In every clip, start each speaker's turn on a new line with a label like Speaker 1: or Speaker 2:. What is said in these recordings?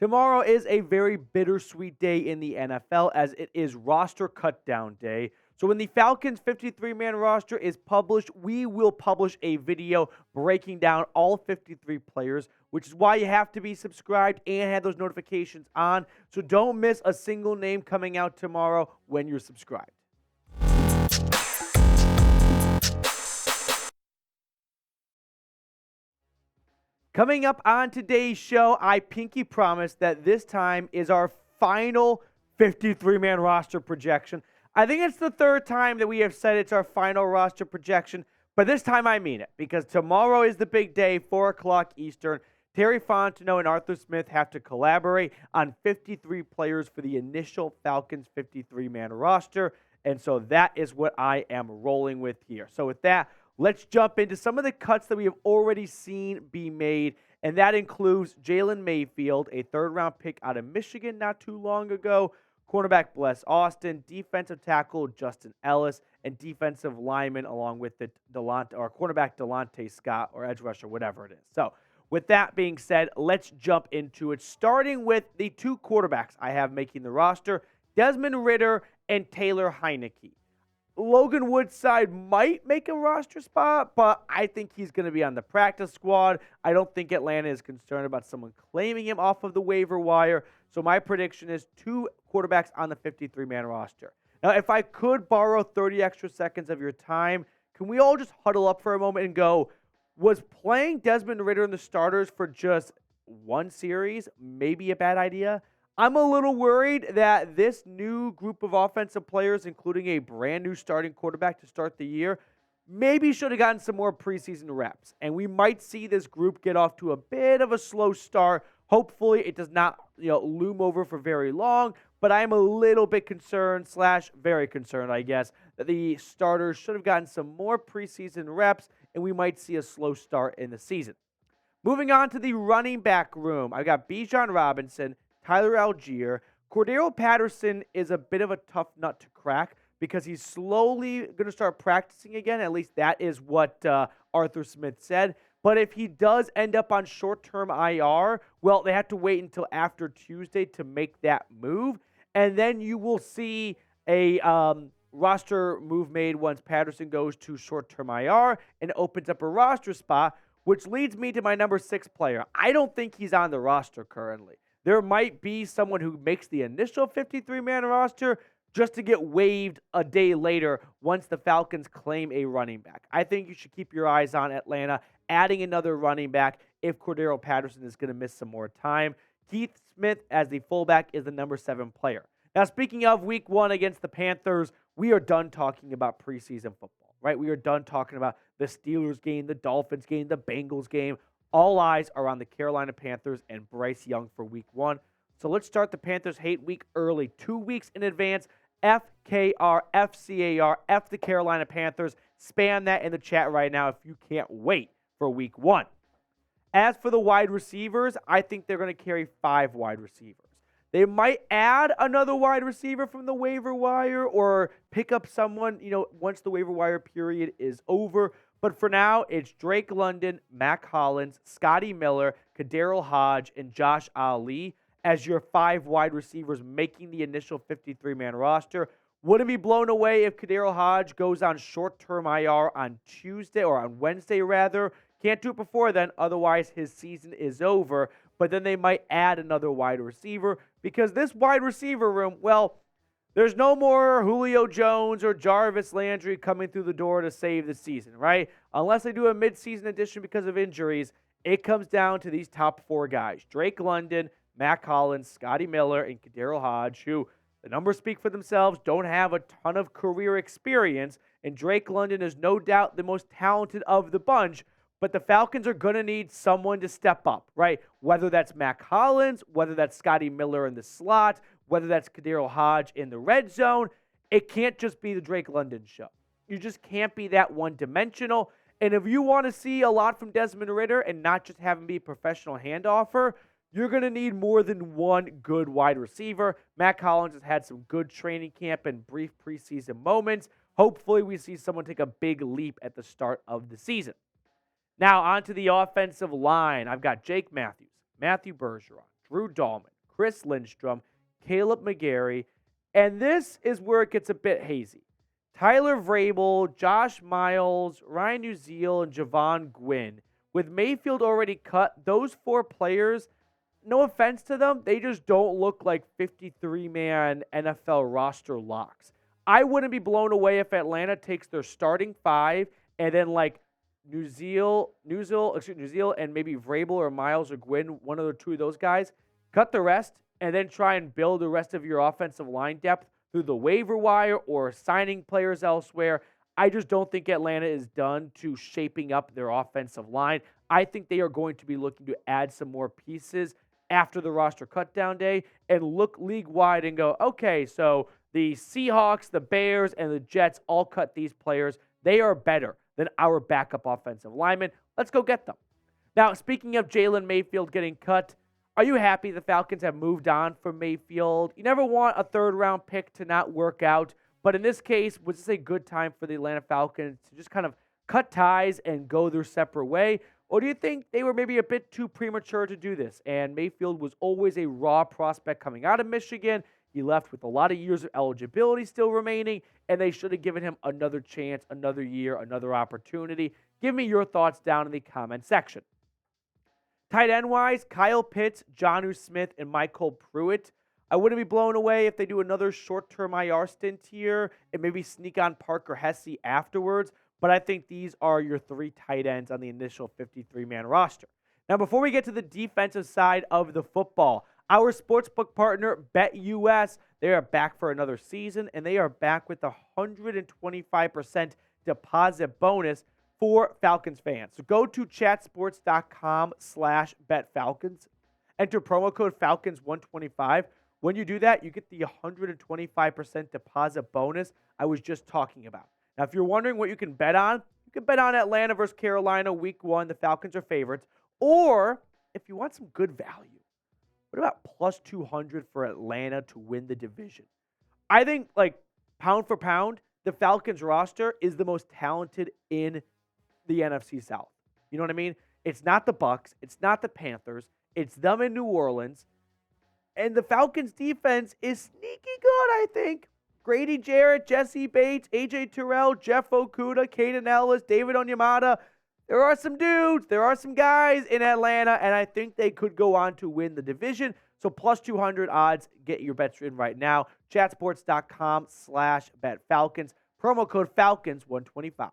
Speaker 1: Tomorrow is a very bittersweet day in the NFL as it is roster cutdown day. So when the Falcons 53-man roster is published, we will publish a video breaking down all 53 players, which is why you have to be subscribed and have those notifications on. So don't miss a single name coming out tomorrow when you're subscribed. Coming up on today's show, I pinky promise that this time is our final 53-man roster projection. I think it's the third time that we have said it's our final roster projection, but this time I mean it because tomorrow is the big day, 4 o'clock Eastern. Terry Fontenot and Arthur Smith have to collaborate on 53 players for the initial Falcons 53-man roster, and so that is what I am rolling with here. So with that, let's jump into some of the cuts that we have already seen be made, and that includes Jalen Mayfield, a third-round pick out of Michigan not too long ago, cornerback Bless Austin, defensive tackle Justin Ellis, and defensive lineman along with the cornerback Delonte Scott or edge rusher, whatever it is. So with that being said, let's jump into it, starting with the two quarterbacks I have making the roster, Desmond Ridder and Taylor Heinicke. Logan Woodside might make a roster spot, but I think he's going to be on the practice squad. I don't think Atlanta is concerned about someone claiming him off of the waiver wire. So my prediction is two quarterbacks on the 53-man roster. Now, if I could borrow 30 extra seconds of your time, can we all just huddle up for a moment and go, was playing Desmond Ridder in the starters for just one series maybe a bad idea? I'm a little worried that this new group of offensive players, including a brand new starting quarterback to start the year, maybe should have gotten some more preseason reps. And we might see this group get off to a bit of a slow start. Hopefully it does not, loom over for very long. But I am a little bit concerned / very concerned, I guess, that the starters should have gotten some more preseason reps and we might see a slow start in the season. Moving on to the running back room, I've got Bijan Robinson, Tyler Allgeier. Cordarrelle Patterson is a bit of a tough nut to crack because he's slowly going to start practicing again. At least that is what Arthur Smith said. But if he does end up on short-term IR, well, they have to wait until after Tuesday to make that move. And then you will see a roster move made once Patterson goes to short-term IR and opens up a roster spot, which leads me to my number 6 player. I don't think he's on the roster currently. There might be someone who makes the initial 53-man roster just to get waived a day later once the Falcons claim a running back. I think you should keep your eyes on Atlanta, adding another running back if Cordarrelle Patterson is going to miss some more time. Keith Smith as the fullback is the number 7 player. Now, speaking of week 1 against the Panthers, we are done talking about preseason football, right? We are done talking about the Steelers game, the Dolphins game, the Bengals game. All eyes are on the Carolina Panthers and Bryce Young for week 1. So let's start the Panthers hate week early, 2 weeks in advance. FKR, FCAR, F the Carolina Panthers. Spam that in the chat right now if you can't wait for week 1. As for the wide receivers, I think they're going to carry 5 wide receivers. They might add another wide receiver from the waiver wire or pick up someone, once the waiver wire period is over. But for now, it's Drake London, Mack Hollins, Scotty Miller, KhaDarel Hodge, and Josh Ali as your 5 wide receivers making the initial 53-man roster. Wouldn't be blown away if KhaDarel Hodge goes on short-term IR on Tuesday or on Wednesday, rather. Can't do it before then, otherwise his season is over. But then they might add another wide receiver because this wide receiver room, well, there's no more Julio Jones or Jarvis Landry coming through the door to save the season, right? Unless they do a midseason addition because of injuries, it comes down to these top 4 guys. Drake London, Mack Hollins, Scotty Miller, and KhaDarel Hodge, who, the numbers speak for themselves, don't have a ton of career experience. And Drake London is no doubt the most talented of the bunch. But the Falcons are going to need someone to step up, right? Whether that's Mack Hollins, whether that's Scotty Miller in the slot, whether that's KhaDarel Hodge in the red zone. It can't just be the Drake London show. You just can't be that one-dimensional. And if you want to see a lot from Desmond Ridder and not just have him be a professional handoffer, you're going to need more than one good wide receiver. Mack Hollins has had some good training camp and brief preseason moments. Hopefully we see someone take a big leap at the start of the season. Now, on to the offensive line. I've got Jake Matthews, Matthew Bergeron, Drew Dalman, Chris Lindstrom, Kaleb McGary, and this is where it gets a bit hazy. Tyler Vrabel, Josh Miles, Ryan Neuzil, and Jovaughn Gwyn. With Mayfield already cut, those 4 players, no offense to them, they just don't look like 53-man NFL roster locks. I wouldn't be blown away if Atlanta takes their starting 5 and then like Neuzil, and maybe Vrabel or Miles or Gwyn, one of the 2 of those guys, cut the rest, and then try and build the rest of your offensive line depth through the waiver wire or signing players elsewhere. I just don't think Atlanta is done to shaping up their offensive line. I think they are going to be looking to add some more pieces after the roster cutdown day and look league-wide and go, okay, so the Seahawks, the Bears, and the Jets all cut these players. They are better than our backup offensive linemen. Let's go get them. Now, speaking of Jalen Mayfield getting cut, are you happy the Falcons have moved on from Mayfield? You never want a third-round pick to not work out, but in this case, was this a good time for the Atlanta Falcons to just kind of cut ties and go their separate way? Or do you think they were maybe a bit too premature to do this? And Mayfield was always a raw prospect coming out of Michigan. He left with a lot of years of eligibility still remaining, and they should have given him another chance, another year, another opportunity. Give me your thoughts down in the comment section. Tight end-wise, Kyle Pitts, Jonnu Smith, and MyCole Pruitt. I wouldn't be blown away if they do another short-term IR stint here and maybe sneak on Parker Hesse afterwards, but I think these are your 3 tight ends on the initial 53-man roster. Now, before we get to the defensive side of the football, our sportsbook partner, BetUS, they are back for another season, and they are back with a 125% deposit bonus for Falcons fans. So go to chatsports.com/betfalcons. Enter promo code Falcons125. When you do that, you get the 125% deposit bonus I was just talking about. Now, if you're wondering what you can bet on Atlanta versus Carolina week 1. The Falcons are favorites. Or if you want some good value, what about plus 200 for Atlanta to win the division? I think, like, pound for pound, the Falcons roster is the most talented in the NFC South. You know what I mean? It's not the Bucs. It's not the Panthers. It's them in New Orleans. And the Falcons defense is sneaky good, I think. Grady Jarrett, Jesse Bates, A.J. Terrell, Jeff Okudah, Kaden Elliss, David Onyemata. There are some dudes, there are some guys in Atlanta, and I think they could go on to win the division. So plus 200 odds, get your bets in right now. Chatsports.com/betfalcons. Promo code Falcons125.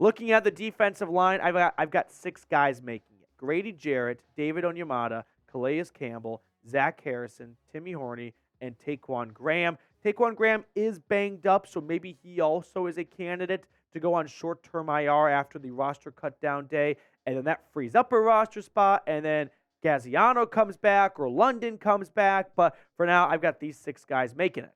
Speaker 1: Looking at the defensive line, I've got 6 guys making it. Grady Jarrett, David Onyemata, Calais Campbell, Zach Harrison, Timmy Horne, and Taquan Graham. Taquan Graham is banged up, so maybe he also is a candidate to go on short-term IR after the roster cut-down day, and then that frees up a roster spot, and then Gaziano comes back or London comes back, but for now, I've got these 6 guys making it.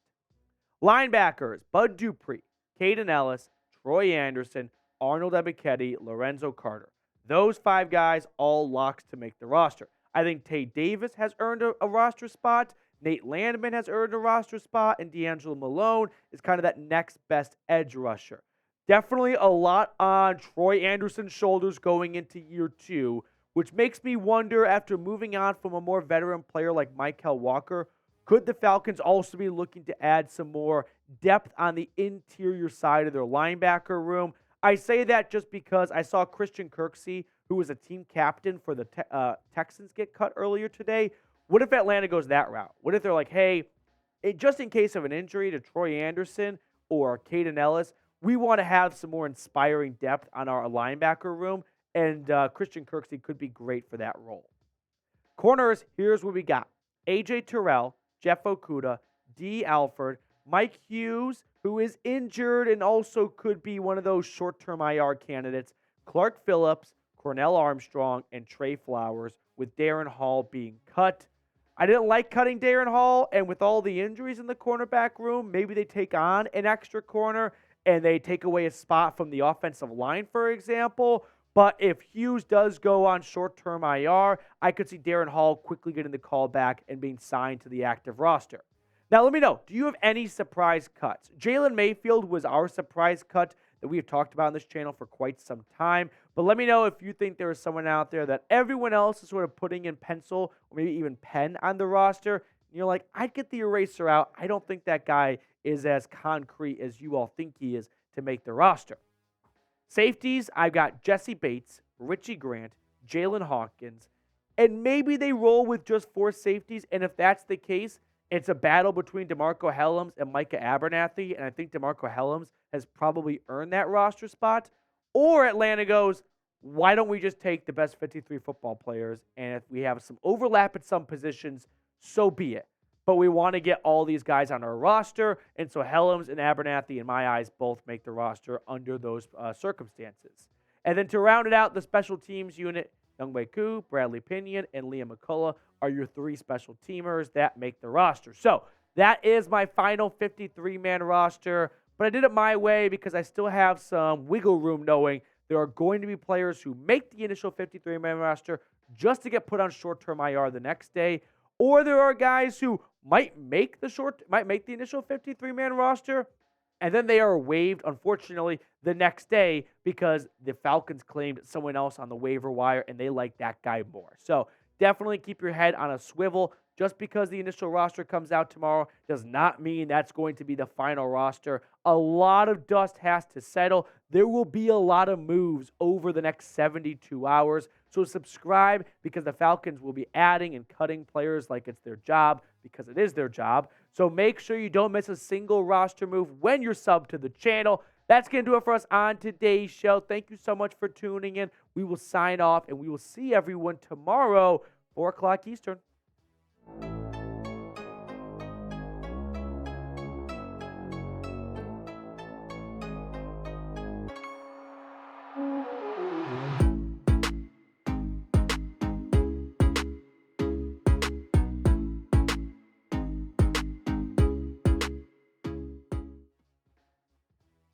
Speaker 1: Linebackers, Bud Dupree, Kaden Elliss, Troy Andersen, Arnold Ebiketie, Lorenzo Carter. Those 5 guys, all locks to make the roster. I think Tae Davis has earned a roster spot. Nate Landman has earned a roster spot, and D'Angelo Malone is kind of that next best edge rusher. Definitely a lot on Troy Andersen's shoulders going into year 2, which makes me wonder, after moving on from a more veteran player like Mykal Walker, could the Falcons also be looking to add some more depth on the interior side of their linebacker room? I say that just because I saw Christian Kirksey, who was a team captain for the Texans, get cut earlier today. What if Atlanta goes that route? What if they're like, hey, just in case of an injury to Troy Andersen or Kaden Elliss, we want to have some more inspiring depth on our linebacker room, and Christian Kirksey could be great for that role. Corners, here's what we got. A.J. Terrell, Jeff Okudah, D. Alford, Mike Hughes, who is injured and also could be one of those short-term IR candidates, Clark Phillips, Cornell Armstrong, and Trey Flowers, with Darren Hall being cut. I didn't like cutting Darren Hall, and with all the injuries in the cornerback room, maybe they take on an extra corner and they take away a spot from the offensive line, for example. But if Hughes does go on short-term IR, I could see Darren Hall quickly getting the call back and being signed to the active roster. Now, let me know, do you have any surprise cuts? Jalen Mayfield was our surprise cut that we have talked about on this channel for quite some time. But let me know if you think there is someone out there that everyone else is sort of putting in pencil or maybe even pen on the roster. And you're like, I'd get the eraser out. I don't think that guy is as concrete as you all think he is to make the roster. Safeties, I've got Jesse Bates, Richie Grant, Jalen Hawkins, and maybe they roll with just 4 safeties. And if that's the case, it's a battle between DeMarco Hellams and Micah Abernathy, and I think DeMarco Hellams has probably earned that roster spot. Or Atlanta goes, why don't we just take the best 53 football players, and if we have some overlap at some positions, so be it. But we want to get all these guys on our roster, and so Hellams and Abernathy, in my eyes, both make the roster under those circumstances. And then to round it out, the special teams unit, Younghoe Koo, Bradley Pinion, and Liam McCullough are your 3 special teamers that make the roster. So that is my final 53-man roster, but I did it my way because I still have some wiggle room knowing there are going to be players who make the initial 53-man roster just to get put on short-term IR the next day, or there are guys who might make the initial 53-man roster, and then they are waived, unfortunately, the next day because the Falcons claimed someone else on the waiver wire, and they like that guy more. So definitely keep your head on a swivel. Just because the initial roster comes out tomorrow does not mean that's going to be the final roster. A lot of dust has to settle. There will be a lot of moves over the next 72 hours. So subscribe because the Falcons will be adding and cutting players like it's their job, because it is their job. So make sure you don't miss a single roster move when you're subbed to the channel. That's going to do it for us on today's show. Thank you so much for tuning in. We will sign off, and we will see everyone tomorrow, 4 o'clock Eastern.